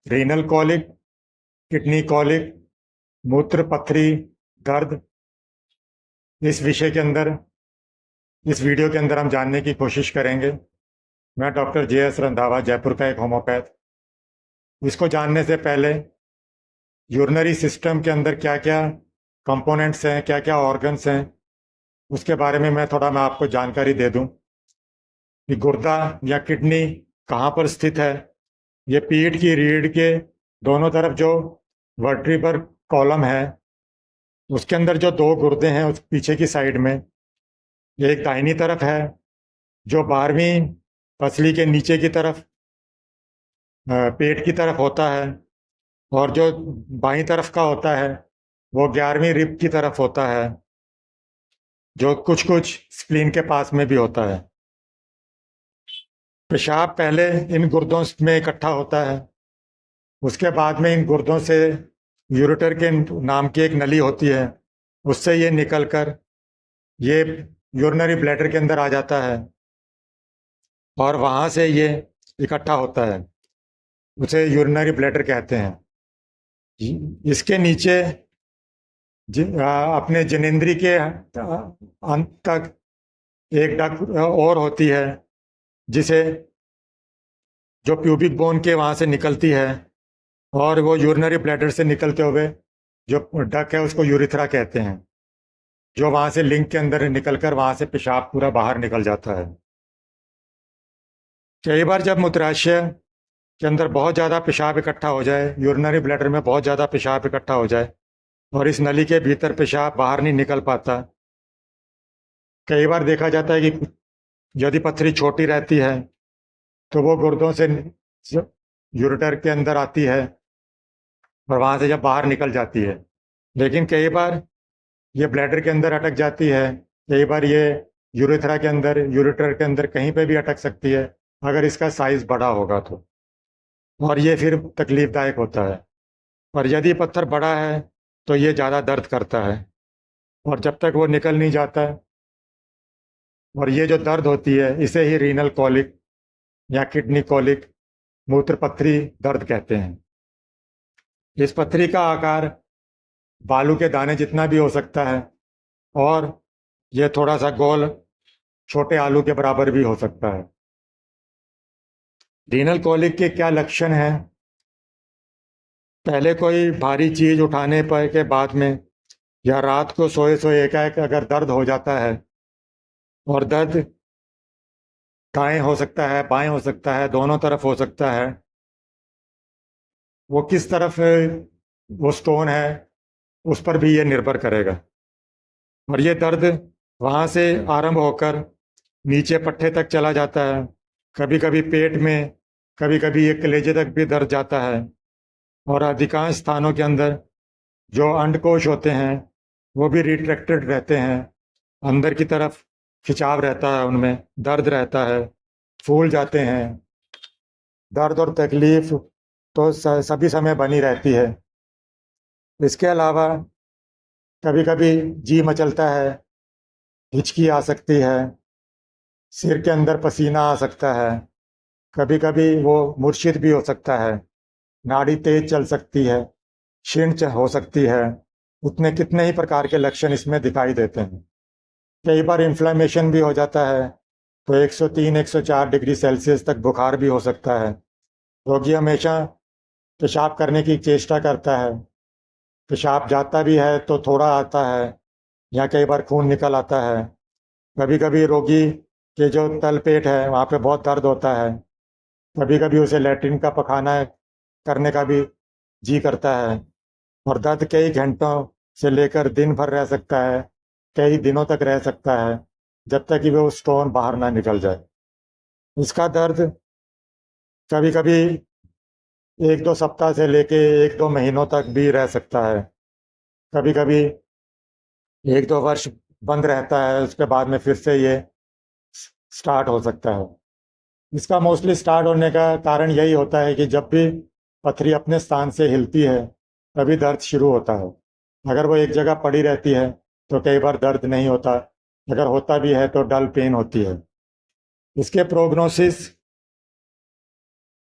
Renal colic, kidney colic, मूत्र पथरी दर्द, इस विषय के अंदर इस वीडियो के अंदर हम जानने की कोशिश करेंगे। मैं डॉक्टर JS रंधावा, जयपुर का एक होम्योपैथ। इसको जानने से पहले यूरिनरी सिस्टम के अंदर क्या क्या कंपोनेंट्स हैं, क्या क्या ऑर्गन्स हैं, उसके बारे में मैं आपको जानकारी दे दूं कि गुर्दा या किडनी कहाँ पर स्थित है। ये पीठ की रीढ़ के दोनों तरफ जो वर्टिब्रल कॉलम है, उसके अंदर जो दो गुर्दे हैं उस पीछे की साइड में, एक दाहिनी तरफ है जो 12वीं पसली के नीचे की तरफ पेट की तरफ होता है, और जो बाईं तरफ का होता है वो 11वीं रिब की तरफ होता है, जो कुछ कुछ स्प्लीन के पास में भी होता है। पेशाब पहले इन गुर्दों में इकट्ठा होता है, उसके बाद में इन गुर्दों से यूरेटर के नाम की एक नली होती है, उससे ये निकलकर ये यूरिनरी ब्लैडर के अंदर आ जाता है और वहाँ से ये इकट्ठा होता है, उसे यूरिनरी ब्लैडर कहते हैं। इसके नीचे अपने जनेंद्री के अंत तक एक डक और होती है, जिसे जो प्यूबिक बोन के वहाँ से निकलती है, और वो यूरिनरी ब्लैडर से निकलते हुए जो डक है उसको यूरिथ्रा कहते हैं, जो वहाँ से लिंक के अंदर निकलकर वहाँ से पेशाब पूरा बाहर निकल जाता है। कई बार जब मूत्राशय के अंदर बहुत ज़्यादा पेशाब इकट्ठा हो जाए, यूरिनरी ब्लैडर में बहुत ज़्यादा पेशाब इकट्ठा हो जाए और इस नली के भीतर पेशाब बाहर नहीं निकल पाता, कई बार देखा जाता है कि यदि पथरी छोटी रहती है तो वो गुर्दों से यूरेटर के अंदर आती है और वहाँ से जब बाहर निकल जाती है, लेकिन कई बार ये ब्लैडर के अंदर अटक जाती है, कई बार ये यूरेथ्रा के अंदर, यूरेटर के अंदर कहीं पे भी अटक सकती है अगर इसका साइज बड़ा होगा तो, और ये फिर तकलीफदायक होता है। और यदि पत्थर बड़ा है तो ये ज़्यादा दर्द करता है और जब तक वो निकल नहीं जाता, और ये जो दर्द होती है इसे ही रीनल कॉलिक या किडनी कॉलिक, मूत्र पथरी दर्द कहते हैं। इस पथरी का आकार बालू के दाने जितना भी हो सकता है और यह थोड़ा सा गोल छोटे आलू के बराबर भी हो सकता है। रीनल कॉलिक के क्या लक्षण हैं? पहले कोई भारी चीज उठाने पर के बाद में या रात को सोए सोए एकाएक अगर दर्द हो जाता है, और दर्द दाएं हो सकता है, बाएं हो सकता है, दोनों तरफ हो सकता है, वो किस तरफ वो स्टोन है उस पर भी ये निर्भर करेगा। और ये दर्द वहाँ से आरंभ होकर नीचे पट्टे तक चला जाता है, कभी कभी पेट में, कभी कभी ये कलेजे तक भी दर्द जाता है, और अधिकांश स्थानों के अंदर जो अंडकोश होते हैं वो भी रिट्रैक्टेड रहते हैं, अंदर की तरफ खिंचाव रहता है, उनमें दर्द रहता है, फूल जाते हैं। दर्द और तकलीफ तो सभी समय बनी रहती है। इसके अलावा कभी कभी जी मचलता है, हिचकी आ सकती है, सिर के अंदर पसीना आ सकता है, कभी कभी वो मूर्छित भी हो सकता है, नाड़ी तेज चल सकती है, क्षीण हो सकती है। उतने कितने ही प्रकार के लक्षण इसमें दिखाई देते हैं। कई बार इन्फ्लेमेशन भी हो जाता है, तो 103-104 डिग्री सेल्सियस तक बुखार भी हो सकता है। रोगी हमेशा पेशाब करने की चेष्टा करता है, पेशाब जाता भी है तो थोड़ा आता है या कई बार खून निकल आता है। कभी कभी रोगी के जो तल पेट है वहाँ पे बहुत दर्द होता है, कभी कभी उसे लैट्रिन का पखाना करने का भी जी करता है, और दर्द कई घंटों से लेकर दिन भर रह सकता है, कई दिनों तक रह सकता है, जब तक कि वो स्टोन बाहर ना निकल जाए। इसका दर्द कभी कभी 1-2 सप्ताह से लेके 1-2 महीनों तक भी रह सकता है, कभी कभी 1-2 वर्ष बंद रहता है, उसके बाद में फिर से ये स्टार्ट हो सकता है। इसका मोस्टली स्टार्ट होने का कारण यही होता है कि जब भी पथरी अपने स्थान से हिलती है तभी दर्द शुरू होता है। अगर वो एक जगह पड़ी रहती है तो कई बार दर्द नहीं होता, अगर होता भी है तो डल पेन होती है। इसके प्रोग्नोसिस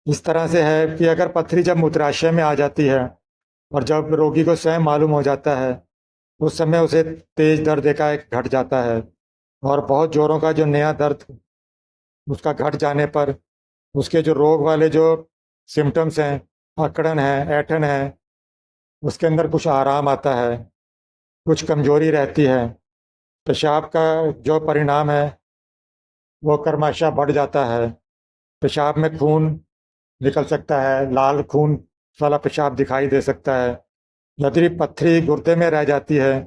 इस तरह से है कि अगर पथरी जब मूत्राशय में आ जाती है और जब रोगी को स्वयं मालूम हो जाता है, उस समय उसे तेज दर्द एकाएक घट जाता है और बहुत जोरों का जो नया दर्द उसका घट जाने पर उसके जो रोग वाले जो सिम्टम्स हैं, अकड़न है, ऐंठन है, उसके अंदर कुछ आराम आता है, कुछ कमजोरी रहती है। पेशाब का जो परिणाम है वो क्रमशः बढ़ जाता है। पेशाब में खून निकल सकता है, लाल खून वाला पेशाब दिखाई दे सकता है। यदि पथरी गुर्दे में रह जाती है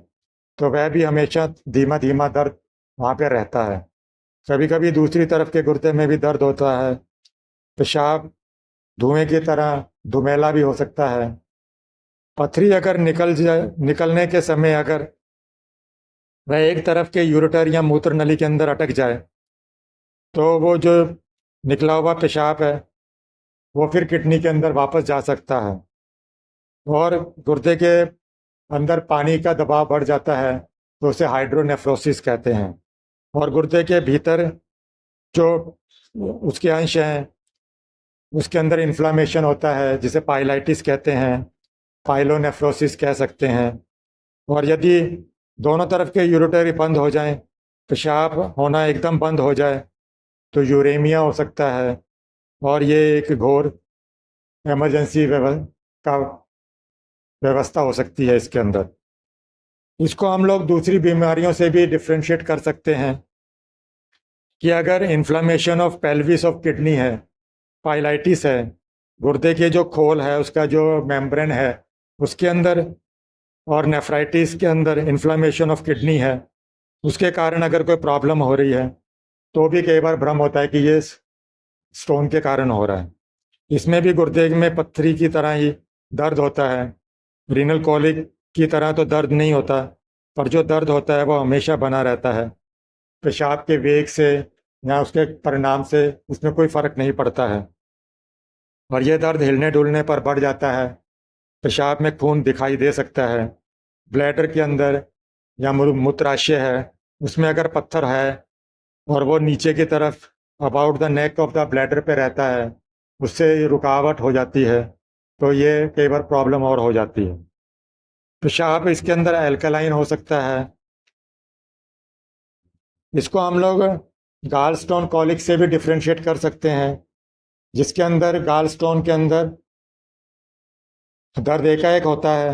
तो वह भी हमेशा धीमा धीमा दर्द वहाँ पे रहता है। कभी कभी दूसरी तरफ के गुर्दे में भी दर्द होता है। पेशाब धुएं की तरह धुमेला भी हो सकता है। पथरी अगर निकलने के समय अगर वह एक तरफ के यूरेटर या मूत्र नली के अंदर अटक जाए तो वो जो निकला हुआ पेशाब है वो फिर किडनी के अंदर वापस जा सकता है और गुर्दे के अंदर पानी का दबाव बढ़ जाता है, तो उसे हाइड्रोनेफ्रोसिस कहते हैं। और गुर्दे के भीतर जो उसके अंश हैं उसके अंदर इन्फ्लामेशन होता है, जिसे पाइलाइटिस कहते हैं, पाइलोनेफ्रोसिस कह सकते हैं। और यदि दोनों तरफ के यूरेटरी बंद हो जाएं, पेशाब होना एकदम बंद हो जाए, तो यूरेमिया हो सकता है और ये एक घोर इमरजेंसी का व्यवस्था हो सकती है इसके अंदर। इसको हम लोग दूसरी बीमारियों से भी डिफ्रेंशिएट कर सकते हैं कि अगर inflammation of pelvis of kidney है, पाइलाइटिस है, गुर्दे के जो खोल है उसका जो मेम्ब्रेन है उसके अंदर, और नेफ्राइटिस के अंदर इन्फ्लामेशन ऑफ किडनी है, उसके कारण अगर कोई प्रॉब्लम हो रही है तो भी कई बार भ्रम होता है कि ये स्टोन के कारण हो रहा है। इसमें भी गुर्दे में पत्थरी की तरह ही दर्द होता है। रीनल कॉलिक की तरह तो दर्द नहीं होता, पर जो दर्द होता है वो हमेशा बना रहता है। पेशाब के वेग से या उसके परिणाम से इसमें कोई फर्क नहीं पड़ता है और ये दर्द हिलने डुलने पर बढ़ जाता है। पेशाब में खून दिखाई दे सकता है। ब्लैडर के अंदर या मूत्राशय है उसमें अगर पत्थर है और वो नीचे की तरफ about the neck of the bladder पे रहता है, उससे रुकावट हो जाती है, तो ये कई बार प्रॉब्लम और हो जाती है। पेशाब इसके अंदर एल्कलाइन हो सकता है। इसको हम लोग गाल स्टोन कॉलिक से भी डिफ्रेंशिएट कर सकते हैं, जिसके अंदर गाल स्टोन के अंदर दर्द एकाएक होता है।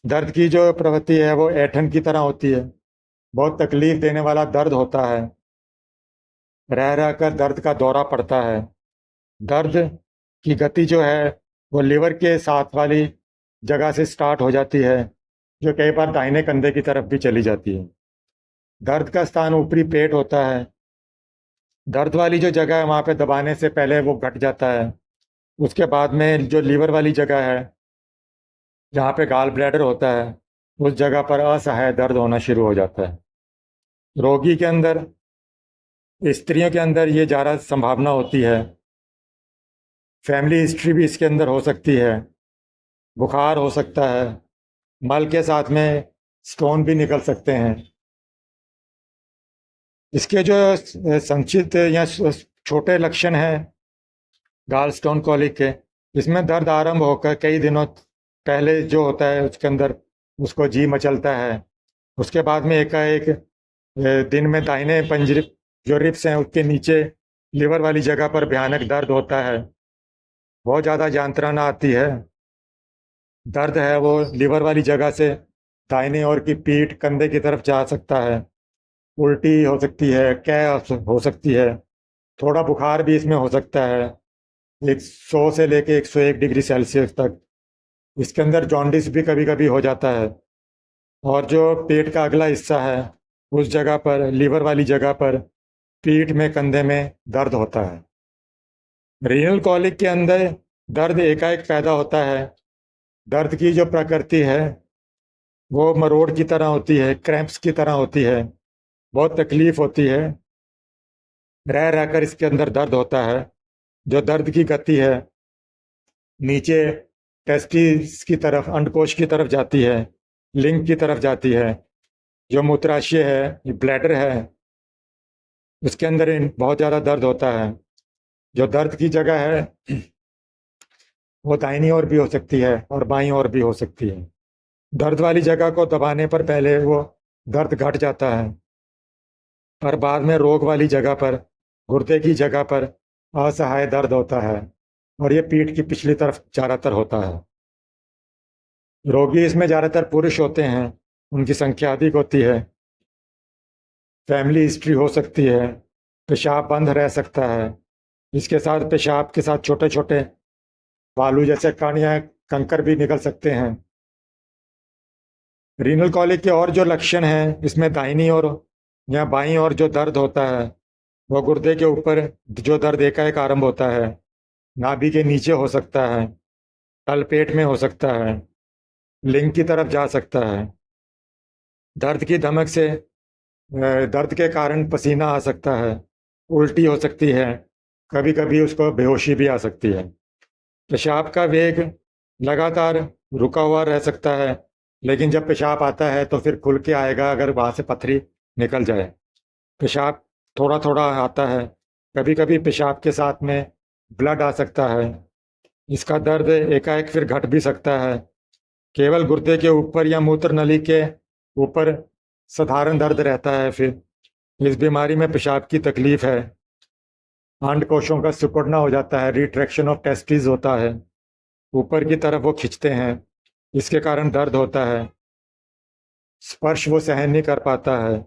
दर्द की जो प्रवृत्ति है वो ऐंठन की तरह होती है, बहुत तकलीफ देने वाला दर्द होता है। रह रह कर दर्द का दौरा पड़ता है। दर्द की गति जो है वो लिवर के साथ वाली जगह से स्टार्ट हो जाती है, जो कई बार दाहिने कंधे की तरफ भी चली जाती है। दर्द का स्थान ऊपरी पेट होता है। दर्द वाली जो जगह है वहाँ पे दबाने से पहले वो घट जाता है। उसके बाद में जो लीवर वाली जगह है जहाँ पे गाल ब्लैडर होता है, उस जगह पर असहाय दर्द होना शुरू हो जाता है। रोगी के अंदर, स्त्रियों के अंदर ये ज़्यादा संभावना होती है। फैमिली हिस्ट्री भी इसके अंदर हो सकती है। बुखार हो सकता है। मल के साथ में स्टोन भी निकल सकते हैं। इसके जो संक्षिप्त या छोटे लक्षण हैं गाल स्टोन कॉलिक के, इसमें दर्द आरंभ होकर कई दिनों पहले जो होता है उसके अंदर उसको जी मचलता है। उसके बाद में एकाएक दिन में दाहिने पंजरे जो रिब्स हैं उसके नीचे लिवर वाली जगह पर भयानक दर्द होता है। बहुत ज़्यादा यंत्रणा आती है। दर्द है वो लिवर वाली जगह से दाहिने ओर की पीठ कंधे की तरफ जा सकता है। उल्टी हो सकती है, कै हो सकती है। थोड़ा बुखार भी इसमें हो सकता है, 100 से लेके 101 डिग्री सेल्सियस तक। इसके अंदर जॉन्डिस भी कभी कभी हो जाता है। और जो पेट का अगला हिस्सा है उस जगह पर, लीवर वाली जगह पर, पीठ में, कंधे में दर्द होता है। रीनल कॉलिक के अंदर दर्द एकाएक पैदा होता है। दर्द की जो प्रकृति है वो मरोड़ की तरह होती है, क्रैम्प्स की तरह होती है। बहुत तकलीफ होती है। रह रहकर इसके अंदर दर्द होता है। जो दर्द की गति है नीचे टेस्टिस की तरफ, अंडकोश की तरफ जाती है, लिंग की तरफ जाती है। जो मूत्राशय है, ये ब्लैडर है, उसके अंदर बहुत ज़्यादा दर्द होता है। जो दर्द की जगह है वो दाहिनी ओर भी हो सकती है और बाईं ओर भी हो सकती है। दर्द वाली जगह को दबाने पर पहले वो दर्द घट जाता है, पर बाद में रोग वाली जगह पर, गुर्दे की जगह पर असहाय दर्द होता है और ये पीठ की पिछली तरफ ज़्यादातर होता है। रोगी इसमें ज़्यादातर पुरुष होते हैं, उनकी संख्या अधिक होती है, फैमिली हिस्ट्री हो सकती है, पेशाब बंद रह सकता है, इसके साथ पेशाब के साथ छोटे छोटे बालू जैसे कण या कंकर भी निकल सकते हैं। रीनल कॉलिक के और जो लक्षण हैं, इसमें दाहिनी ओर या बाईं ओर जो दर्द होता है वह गुर्दे के ऊपर जो दर्द एकाएक आरंभ होता है, नाभि के नीचे हो सकता है, तलपेट में हो सकता है, लिंग की तरफ जा सकता है। दर्द की धमक से दर्द के कारण पसीना आ सकता है, उल्टी हो सकती है, कभी कभी उसको बेहोशी भी आ सकती है। पेशाब का वेग लगातार रुका हुआ रह सकता है, लेकिन जब पेशाब आता है तो फिर खुल के आएगा अगर वहाँ से पथरी निकल जाए। पेशाब थोड़ा थोड़ा आता है, कभी कभी पेशाब के साथ में ब्लड आ सकता है। इसका दर्द एकाएक फिर घट भी सकता है। केवल गुर्दे के ऊपर या मूत्र नली के ऊपर साधारण दर्द रहता है। फिर इस बीमारी में पेशाब की तकलीफ है, अंडकोशों का सिकुड़ना हो जाता है, रिट्रैक्शन ऑफ टेस्टिस होता है, ऊपर की तरफ वो खिंचते हैं, इसके कारण दर्द होता है। स्पर्श वो सहन नहीं कर पाता है।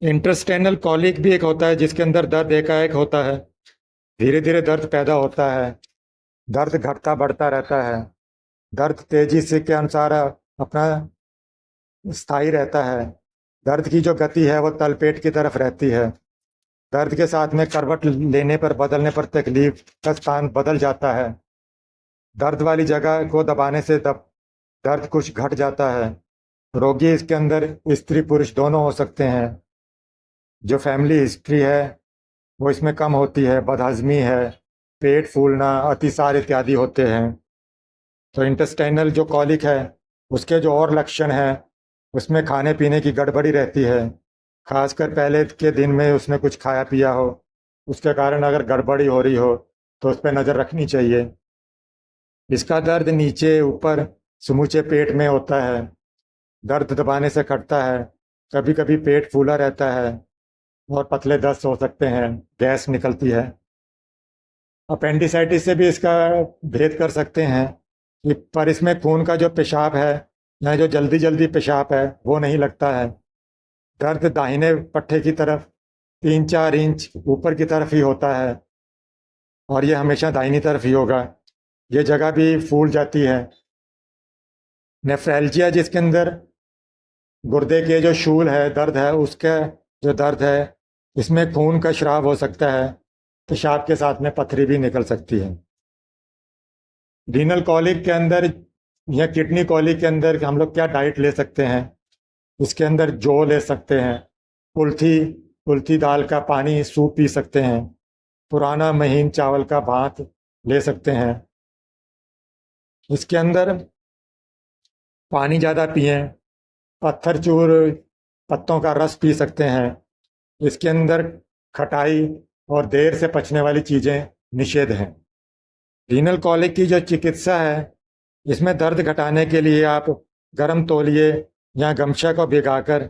इंटरस्टेनल कॉलिक भी एक होता है जिसके अंदर दर्द एकाएक होता है, धीरे धीरे दर्द पैदा होता है, दर्द घटता बढ़ता रहता है। दर्द तेजी से के अनुसार अपना स्थायी रहता है। दर्द की जो गति है वो तलपेट की तरफ रहती है। दर्द के साथ में करवट लेने पर बदलने पर तकलीफ का स्थान बदल जाता है। दर्द वाली जगह को दबाने से दर्द कुछ घट जाता है। रोगी इसके अंदर स्त्री पुरुष दोनों हो सकते हैं। जो फैमिली हिस्ट्री है वो इसमें कम होती है, बदहजमी है, पेट फूलना, अतिसार इत्यादि होते हैं। तो इंटेस्टाइनल जो कॉलिक है उसके जो और लक्षण हैं उसमें खाने पीने की गड़बड़ी रहती है, खासकर पहले के दिन में उसने कुछ खाया पिया हो, उसके कारण अगर गड़बड़ी हो रही हो तो उस पर नज़र रखनी चाहिए। इसका दर्द नीचे ऊपर समूचे पेट में होता है, दर्द दबाने से घटता है, कभी कभी पेट फूला रहता है और पतले दस्त हो सकते हैं, गैस निकलती है। अपेंडिसाइटिस से भी इसका भेद कर सकते हैं पर इसमें खून का जो पेशाब है या जो जल्दी जल्दी पेशाब है वो नहीं लगता है। दर्द दाहिने पट्टे की तरफ 3-4 इंच ऊपर की तरफ ही होता है और ये हमेशा दाहिनी तरफ ही होगा। ये जगह भी फूल जाती है। नेफ्रेल्जिया जिसके अंदर गुर्दे के जो शूल है दर्द है, उसका जो दर्द है इसमें खून का स्राव हो सकता है, पेशाब के साथ में पथरी भी निकल सकती है। रीनल कॉलिक के अंदर या किडनी कॉलिक के अंदर हम लोग क्या डाइट ले सकते हैं? इसके अंदर जौ ले सकते हैं, कुल्थी दाल का पानी सूप पी सकते हैं, पुराना महीन चावल का भात ले सकते हैं। इसके अंदर पानी ज़्यादा पिएं, पत्थर चूर पत्तों का रस पी सकते हैं। इसके अंदर खटाई और देर से पचने वाली चीज़ें निषेध हैं। रीनल कॉलिक की जो चिकित्सा है इसमें दर्द घटाने के लिए आप गर्म तौलिए या गमछा को भिगाकर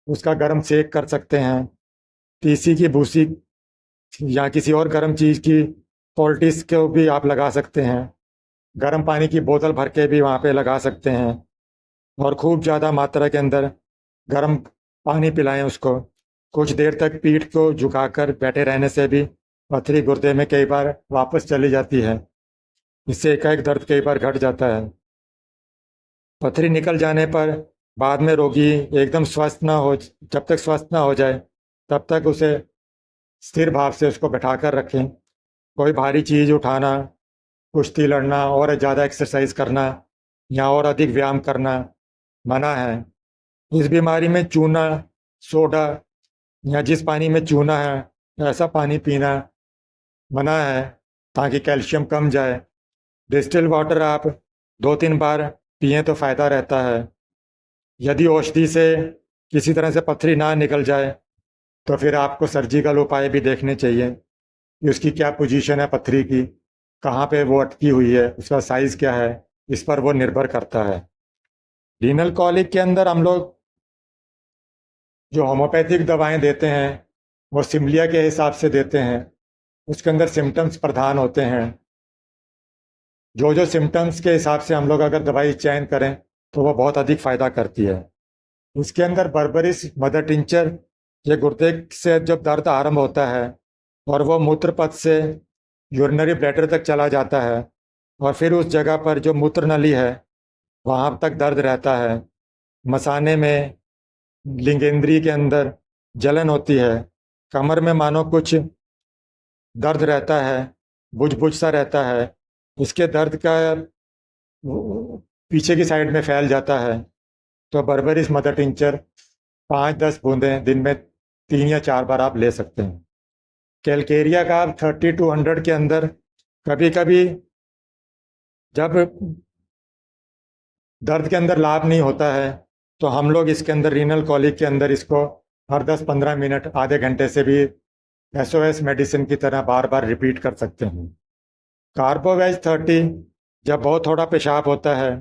उसका गर्म सेक कर सकते हैं। तीसी की भूसी या किसी और गर्म चीज़ की पोल्टिस को भी आप लगा सकते हैं। गर्म पानी की बोतल भर के भी वहाँ पे लगा सकते हैं और खूब ज़्यादा मात्रा के अंदर गर्म पानी पिलाएं उसको। कुछ देर तक पीठ को झुकाकर बैठे रहने से भी पथरी गुर्दे में कई बार वापस चली जाती है। इससे एकाएक दर्द कई बार घट जाता है। पथरी निकल जाने पर बाद में रोगी एकदम स्वस्थ ना हो, जब तक स्वस्थ ना हो जाए तब तक उसे स्थिर भाव से उसको बैठा कर रखें। कोई भारी चीज़ उठाना, कुश्ती लड़ना और ज़्यादा एक्सरसाइज करना या और अधिक व्यायाम करना मना है। इस बीमारी में चूना, सोडा या जिस पानी में चूना है ऐसा पानी पीना मना है ताकि कैल्शियम कम जाए। डिस्टिल वाटर आप 2-3 बार पिएं तो फ़ायदा रहता है। यदि औषधि से किसी तरह से पथरी ना निकल जाए तो फिर आपको सर्जिकल उपाय भी देखने चाहिए कि उसकी क्या पोजीशन है पथरी की, कहाँ पे वो अटकी हुई है, उसका साइज क्या है, इस पर वो निर्भर करता है। रीनल कॉलिक के अंदर हम लोग जो होम्योपैथिक दवाएं देते हैं वो सिमलिया के हिसाब से देते हैं। उसके अंदर सिम्टम्स प्रधान होते हैं। जो जो सिम्टम्स के हिसाब से हम लोग अगर दवाई चयन करें तो वो बहुत अधिक फायदा करती है। इसके अंदर बर्बरिस मदर टिंचर, ये गुर्दे से जब दर्द आरंभ होता है और वो मूत्र पथ से यूरिनरी ब्लैडर तक चला जाता है और फिर उस जगह पर जो मूत्र नली है वहाँ तक दर्द रहता है, मसाने में, लिंगेंद्री के अंदर जलन होती है, कमर में मानो कुछ दर्द रहता है, बुझ बुझ सा रहता है, इसके दर्द का पीछे की साइड में फैल जाता है, तो बर्बरिस मदर टिंचर 5-10 बूंदें दिन में 3 या 4 बार आप ले सकते हैं। कैलकेरिया का आप 30 to 100 के अंदर कभी कभी जब दर्द के अंदर लाभ नहीं होता है तो हम लोग इसके अंदर रीनल कॉलिक के अंदर इसको हर 10-15 मिनट आधे घंटे से भी SOS मेडिसिन की तरह बार बार रिपीट कर सकते हैं। कार्बोवेज 30, जब बहुत थोड़ा पेशाब होता है,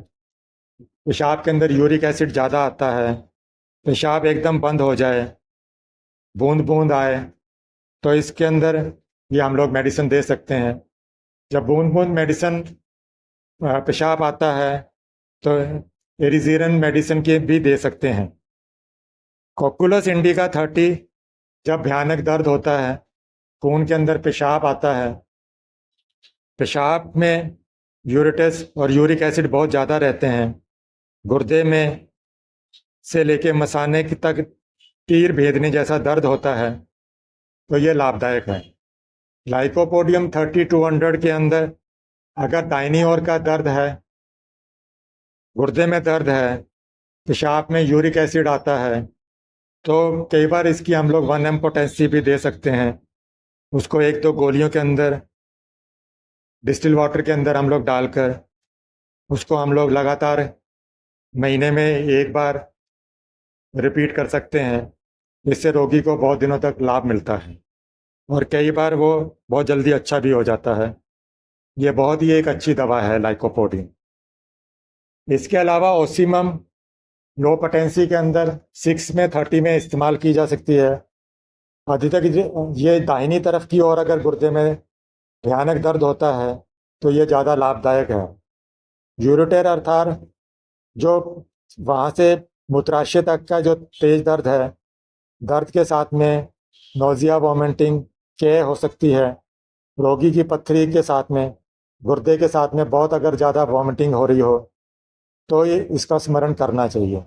पेशाब के अंदर यूरिक एसिड ज़्यादा आता है, पेशाब एकदम बंद हो जाए, बूंद बूंद आए, तो इसके अंदर ये हम लोग मेडिसिन दे सकते हैं। जब बूंद बूंद मेडिसिन पेशाब आता है तो एरिजीरन मेडिसिन के भी दे सकते हैं। कोकुलस इंडिका 30, जब भयानक दर्द होता है, खून के अंदर पेशाब आता है, पेशाब में यूरेटस और यूरिक एसिड बहुत ज़्यादा रहते हैं, गुर्दे में से लेके मसाने की तक तीर भेदने जैसा दर्द होता है, तो ये लाभदायक है। लाइकोपोडियम 30 to 100 के अंदर अगर दाहिनी ओर का दर्द है, गुर्दे में दर्द है, पेशाब में यूरिक एसिड आता है, तो कई बार इसकी हम लोग 1 mg पोटेंसी भी दे सकते हैं। उसको 1-2 गोलियों के अंदर डिस्टिल वाटर के अंदर हम लोग डालकर उसको हम लोग लगातार महीने में 1 बार रिपीट कर सकते हैं। इससे रोगी को बहुत दिनों तक लाभ मिलता है और कई बार वो बहुत जल्दी अच्छा भी हो जाता है। ये बहुत ही एक अच्छी दवा है लाइकोपोडिन। इसके अलावा ओसीमम लो पोटेंसी के अंदर 6 में 30 में इस्तेमाल की जा सकती है। अधिकतर ये दाहिनी तरफ की ओर अगर गुर्दे में भयानक दर्द होता है तो ये ज़्यादा लाभदायक है। यूरोटेर अर्थात जो वहाँ से मूत्राशय तक का जो तेज दर्द है, दर्द के साथ में नोजिया, वॉमिटिंग, के हो सकती है। रोगी की पथरी के साथ में, गुर्दे के साथ में बहुत अगर ज़्यादा वॉमिटिंग हो रही हो तो ये इसका स्मरण करना चाहिए।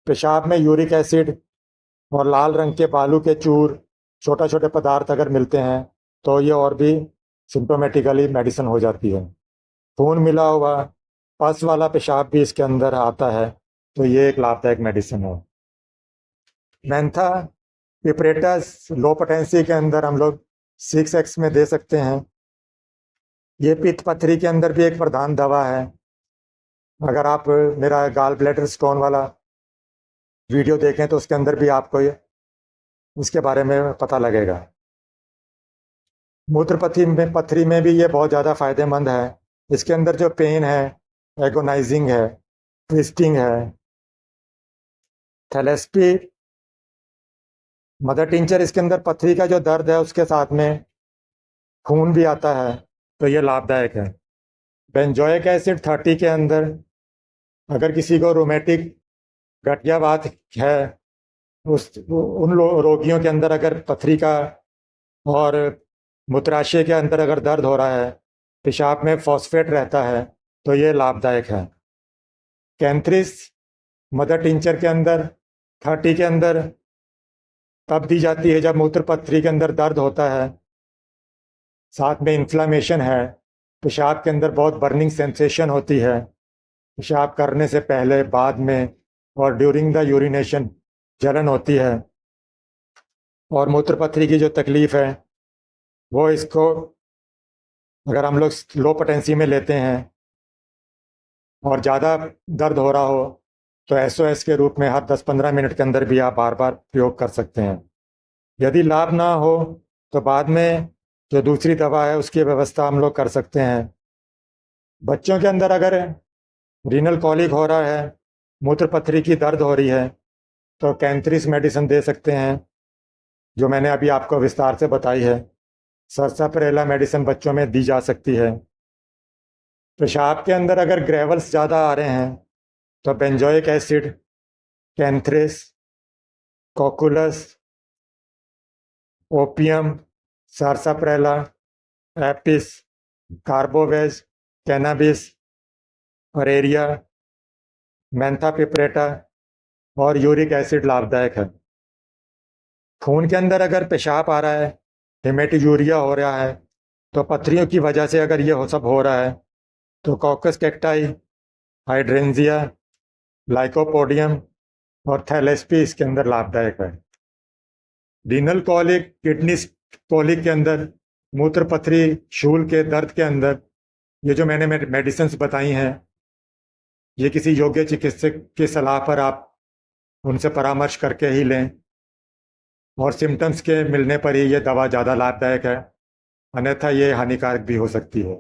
पेशाब में यूरिक एसिड और लाल रंग के बालू के चूर, छोटे छोटे पदार्थ अगर मिलते हैं तो ये और भी सिम्टोमेटिकली मेडिसिन हो जाती है। खून मिला हुआ पस वाला पेशाब भी इसके अंदर आता है, तो ये एक लाभदायक मेडिसिन है। मेंथा पिपरेटस लो पोटेंसी के अंदर हम लोग 6x में दे सकते हैं। ये पित्त पथरी के अंदर भी एक प्रधान दवा है। अगर आप मेरा गाल ब्लैडर स्टोन वाला वीडियो देखें तो उसके अंदर भी आपको इसके बारे में पता लगेगा। मूत्र पथरी में भी ये बहुत ज़्यादा फायदेमंद है। इसके अंदर जो पेन है, एगोनाइजिंग है, ट्विस्टिंग है। थैलेस्पी मदर टिंचर, इसके अंदर पथरी का जो दर्द है उसके साथ में खून भी आता है, तो ये लाभदायक है। बेंजोइक एसिड 30 के अंदर अगर किसी को रोमेटिक गठियावात है, उन रोगियों के अंदर अगर पथरी का और मूत्राशय के अंदर अगर दर्द हो रहा है, पेशाब में फॉस्फेट रहता है, तो ये लाभदायक है। कैंथ्रिस मदर टिंचर के अंदर 30 के अंदर तब दी जाती है जब मूत्र पथरी के अंदर दर्द होता है, साथ में इन्फ्लामेशन है, पेशाब के अंदर बहुत बर्निंग सेंसेशन होती है, पेशाब करने से पहले, बाद में और ड्यूरिंग द यूरिनेशन जलन होती है, और मूत्र पथरी की जो तकलीफ़ है वो इसको अगर हम लोग लो पोटेंसी में लेते हैं और ज़्यादा दर्द हो रहा हो तो SOS के रूप में हर 10-15 मिनट के अंदर भी आप बार बार प्रयोग कर सकते हैं। यदि लाभ ना हो तो बाद में जो दूसरी दवा है उसकी व्यवस्था हम लोग कर सकते हैं। बच्चों के अंदर अगर रीनल कॉलिक हो रहा है, मूत्र पथरी की दर्द हो रही है, तो कैंथ्रिस मेडिसिन दे सकते हैं, जो मैंने अभी आपको विस्तार से बताई है। सरसाप्रेला मेडिसिन बच्चों में दी जा सकती है। पेशाब के अंदर अगर ग्रेवल्स ज़्यादा आ रहे हैं तो benzoic acid, cantharis, cocculus, opium, sarsaparilla, apis, carbo veg, cannabis, अरेरिया, मैंथा पिपरेटा और यूरिक एसिड लाभदायक है। खून के अंदर अगर पेशाब आ रहा है, हेमेटोयूरिया हो रहा है, तो पथरियों की वजह से अगर ये सब हो रहा है तो कॉकस कैक्टाई, हाइड्रेंजिया, लाइकोपोडियम और थैलेस्पी इसके अंदर लाभदायक है। रीनल कॉलिक, किडनी कॉलिक के अंदर, मूत्र पथरी, शूल के दर्द के अंदर ये जो मैंने मेडिसिन बताई हैं, ये किसी योग्य चिकित्सक की सलाह पर आप उनसे परामर्श करके ही लें, और सिम्टम्स के मिलने पर ही ये दवा ज़्यादा लाभदायक है, अन्यथा ये हानिकारक भी हो सकती है,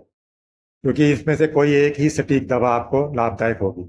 क्योंकि इसमें से कोई एक ही सटीक दवा आपको लाभदायक होगी।